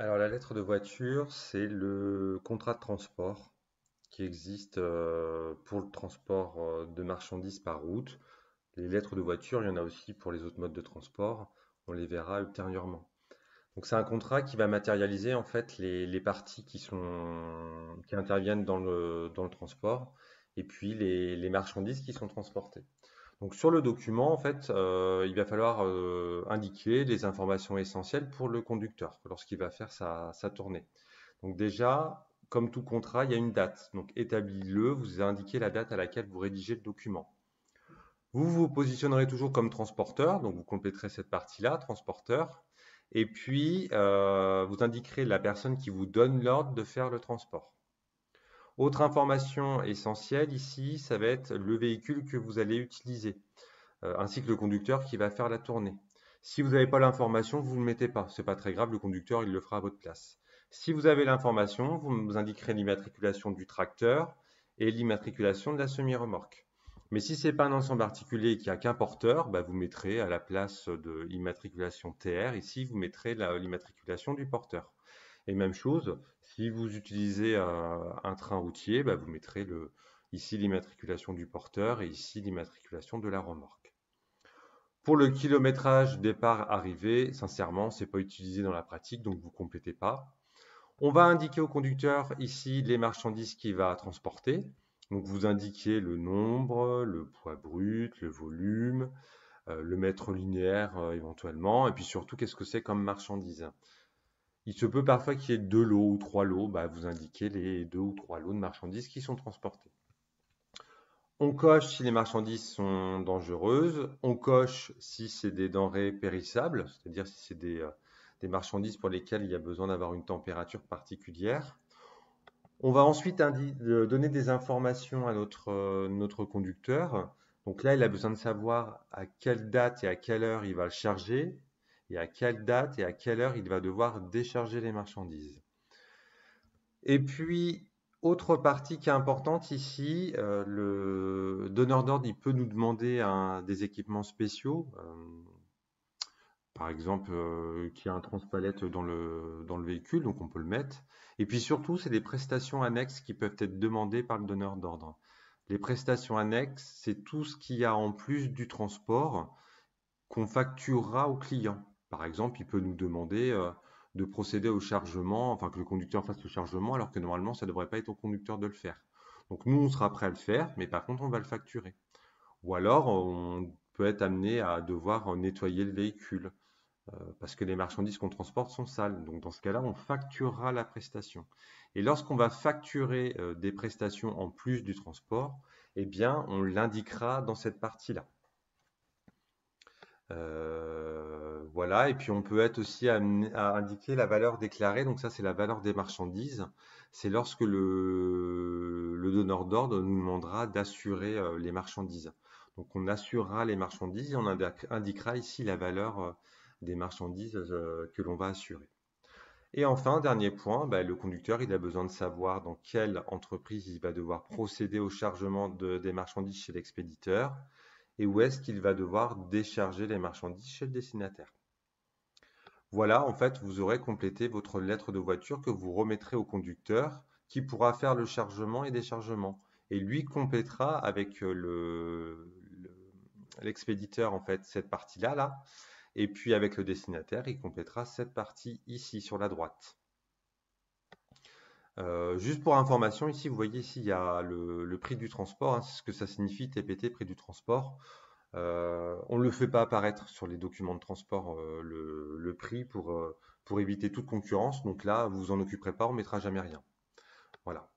Alors la lettre de voiture, c'est le contrat de transport qui existe pour le transport de marchandises par route. Les lettres de voiture, il y en a aussi pour les autres modes de transport. On les verra ultérieurement. Donc c'est un contrat qui va matérialiser en fait les parties qui interviennent dans le transport et puis les marchandises qui sont transportées. Donc sur le document, en fait, il va falloir indiquer les informations essentielles pour le conducteur lorsqu'il va faire sa tournée. Donc déjà, comme tout contrat, il y a une date. Donc établis-le, vous indiquez la date à laquelle vous rédigez le document. Vous vous positionnerez toujours comme transporteur, donc vous compléterez cette partie-là, transporteur. Et puis, vous indiquerez la personne qui vous donne l'ordre de faire le transport. Autre information essentielle ici, ça va être le véhicule que vous allez utiliser, ainsi que le conducteur qui va faire la tournée. Si vous n'avez pas l'information, vous ne le mettez pas. C'est pas très grave, le conducteur, il le fera à votre place. Si vous avez l'information, vous indiquerez l'immatriculation du tracteur et l'immatriculation de la semi-remorque. Mais si ce n'est pas un ensemble articulé et qu'il n'y a qu'un porteur, bah, vous mettrez à la place de l'immatriculation TR, ici, vous mettrez l'immatriculation du porteur. Et même chose, si vous utilisez un train routier, bah, vous mettrez ici l'immatriculation du porteur et ici l'immatriculation de la remorque. Pour le kilométrage départ-arrivée, sincèrement, ce n'est pas utilisé dans la pratique, donc vous ne complétez pas. On va indiquer au conducteur ici les marchandises qu'il va transporter. Donc vous indiquez le nombre, le poids brut, le volume, le mètre linéaire éventuellement, et puis surtout qu'est-ce que c'est comme marchandise. Il se peut parfois qu'il y ait deux lots ou trois lots, bah, vous indiquez les deux ou trois lots de marchandises qui sont transportés. On coche si les marchandises sont dangereuses, on coche si c'est des denrées périssables, c'est-à-dire si c'est des marchandises pour lesquelles il y a besoin d'avoir une température particulière. On va ensuite donner des informations à notre conducteur. Donc là, il a besoin de savoir à quelle date et à quelle heure il va le charger, et à quelle date et à quelle heure il va devoir décharger les marchandises. Et puis, autre partie qui est importante ici, le donneur d'ordre, il peut nous demander des équipements spéciaux, par exemple, qu'il y a un transpalette dans le véhicule, donc on peut le mettre. Et puis surtout, c'est des prestations annexes qui peuvent être demandées par le donneur d'ordre. Les prestations annexes, c'est tout ce qu'il y a en plus du transport qu'on facturera au client. Par exemple, il peut nous demander de procéder au chargement, enfin que le conducteur fasse le chargement, alors que normalement, ça ne devrait pas être au conducteur de le faire. Donc nous, on sera prêt à le faire, mais par contre, on va le facturer. Ou alors, on peut être amené à devoir nettoyer le véhicule, parce que les marchandises qu'on transporte sont sales. Donc dans ce cas-là, on facturera la prestation. Et lorsqu'on va facturer des prestations en plus du transport, eh bien, on l'indiquera dans cette partie-là. Voilà, et puis on peut être aussi amené à indiquer la valeur déclarée. Donc ça, c'est la valeur des marchandises. C'est lorsque le donneur d'ordre nous demandera d'assurer les marchandises. Donc on assurera les marchandises et on indiquera ici la valeur des marchandises que l'on va assurer. Et enfin, dernier point, bah, le conducteur, il a besoin de savoir dans quelle entreprise il va devoir procéder au chargement des marchandises chez l'expéditeur et où est-ce qu'il va devoir décharger les marchandises chez le destinataire. Voilà, en fait, vous aurez complété votre lettre de voiture que vous remettrez au conducteur qui pourra faire le chargement et déchargement. Et lui complétera avec l'expéditeur, en fait, cette partie-là, là. Et puis avec le destinataire, il complétera cette partie ici, sur la droite. Juste pour information, ici, vous voyez, ici, il y a le prix du transport, hein, c'est ce que ça signifie, TPT, prix du transport. On ne le fait pas apparaître sur les documents de transport, le prix pour éviter toute concurrence. Donc là, vous vous en occuperez pas, on ne mettra jamais rien. Voilà.